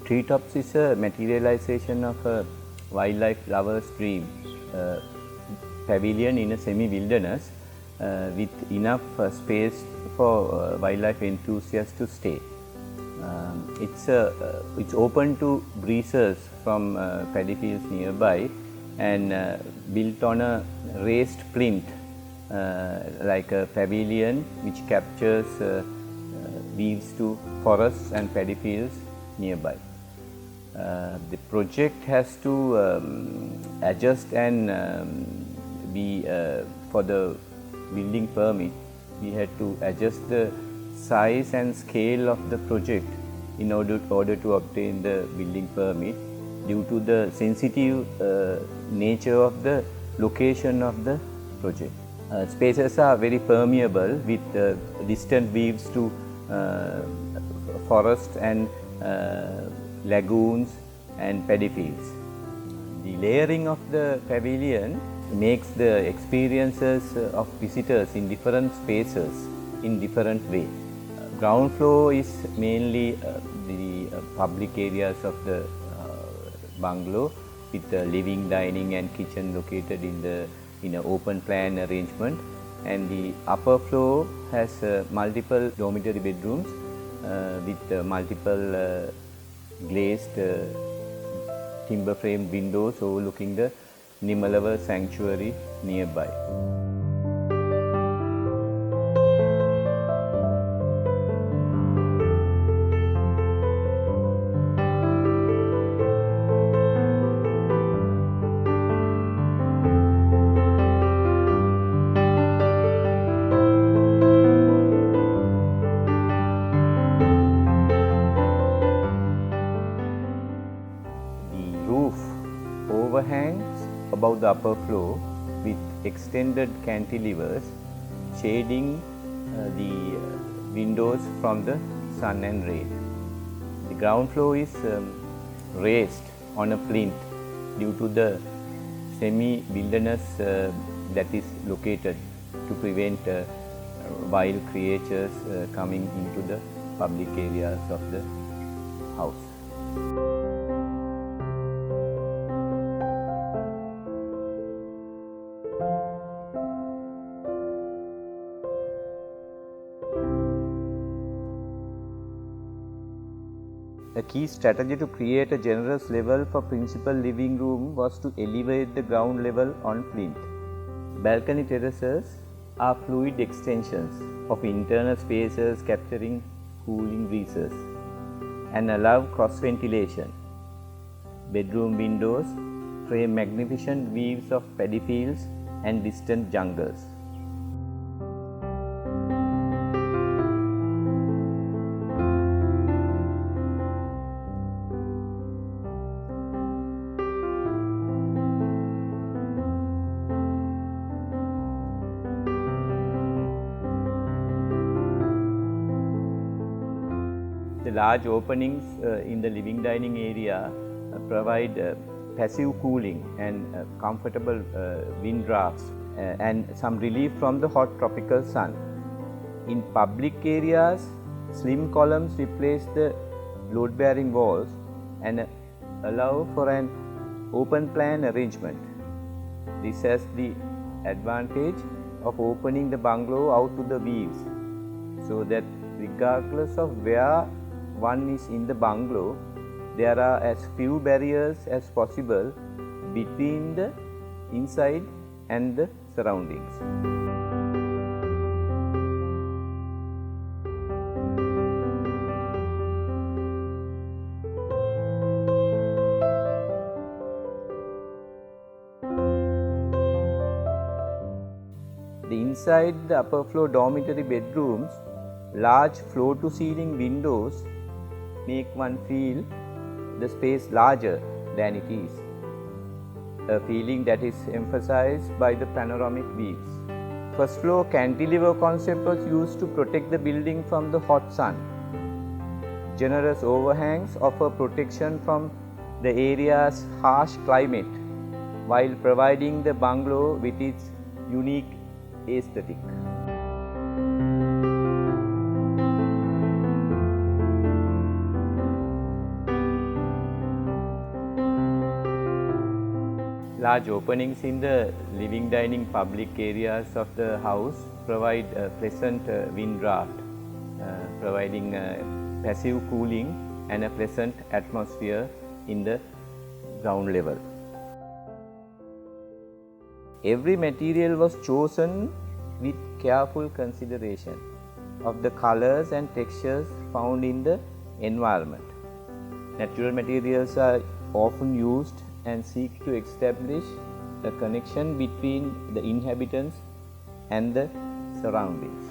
Treetops is a materialization of a wildlife lover's dream, pavilion in a semi-wilderness with enough space for wildlife enthusiasts to stay. It's open to breezers from paddy fields nearby and built on a raised plinth like a pavilion which captures views to forests and paddy fields nearby. The project has to adjust and for the building permit, we had to adjust the size and scale of the project in order to obtain the building permit due to the sensitive nature of the location of the project. Spaces are very permeable with distant views to forest and lagoons and paddy fields. The layering of the pavilion makes the experiences of visitors in different spaces in different way. Ground floor is mainly the public areas of the bungalow with the living, dining and kitchen located in an open plan arrangement, and the upper floor has multiple dormitory bedrooms with multiple glazed timber framed windows overlooking the Nimalava sanctuary nearby. Overhangs above the upper floor with extended cantilevers shading the windows from the sun and rain. The ground floor is raised on a plinth due to the semi-wilderness that is located to prevent wild creatures coming into the public areas of the house. A key strategy to create a generous level for principal living room was to elevate the ground level on plinth. Balcony terraces are fluid extensions of internal spaces capturing cooling breezes and allow cross ventilation. Bedroom windows frame magnificent views of paddy fields and distant jungles. The large openings in the living dining area provide passive cooling and comfortable wind drafts and some relief from the hot tropical sun. In public areas, slim columns replace the load-bearing walls and allow for an open plan arrangement. This has the advantage of opening the bungalow out to the views, so that regardless of where one is in the bungalow, there are as few barriers as possible between the inside and the surroundings. Inside the upper floor dormitory bedrooms, large floor-to-ceiling windows make one feel the space larger than it is, a feeling that is emphasized by the panoramic views. First floor cantilever concept was used to protect the building from the hot sun. Generous overhangs offer protection from the area's harsh climate while providing the bungalow with its unique aesthetic. Large openings in the living dining public areas of the house provide a pleasant wind draft, providing passive cooling and a pleasant atmosphere in the ground level. Every material was chosen with careful consideration of the colors and textures found in the environment. Natural materials are often used and seek to establish a connection between the inhabitants and the surroundings.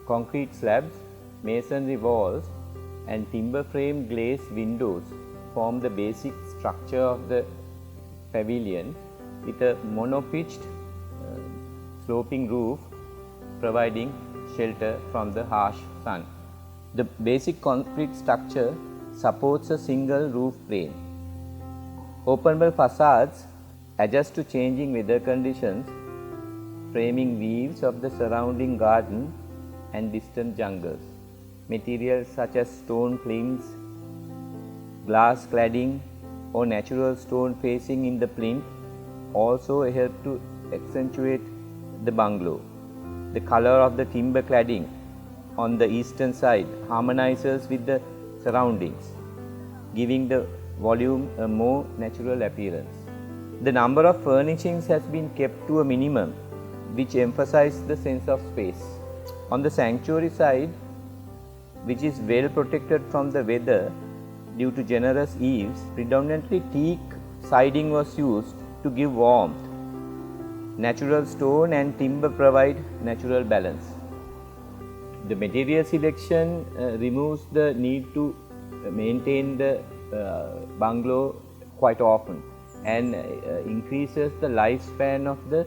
Concrete slabs, masonry walls and timber frame glazed windows form the basic structure of the pavilion with a mono-pitched sloping roof providing shelter from the harsh sun. The basic concrete structure supports a single roof plane. Openable facades adjust to changing weather conditions, framing views of the surrounding garden and distant jungles. Materials such as stone plinths, glass cladding or natural stone facing in the plinth also help to accentuate the bungalow. The color of the timber cladding on the eastern side harmonizes with the surroundings, giving the volume a more natural appearance. The number of furnishings has been kept to a minimum, which emphasizes the sense of space. On the sanctuary side, which is well protected from the weather due to generous eaves, predominantly teak siding was used to give warmth. Natural stone and timber provide natural balance. The material selection removes the need to maintain the bungalow quite often and increases the lifespan of the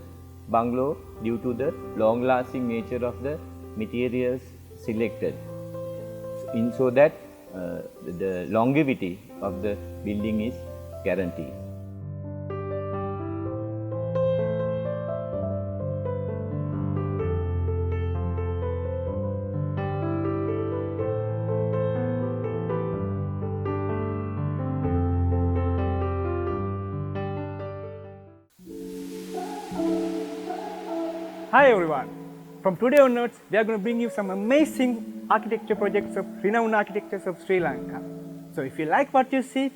bungalow due to the long-lasting nature of the materials selected, so that the longevity of the building is guaranteed. Hi everyone! From today onwards, we are going to bring you some amazing architecture projects of renowned architects of Sri Lanka. So if you like what you see,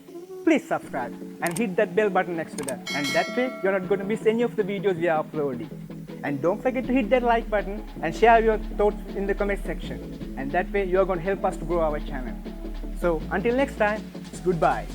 please subscribe and hit that bell button next to that. And that way, you're not going to miss any of the videos we are uploading. And don't forget to hit that like button and share your thoughts in the comment section. And that way, you're going to help us to grow our channel. So until next time, it's goodbye.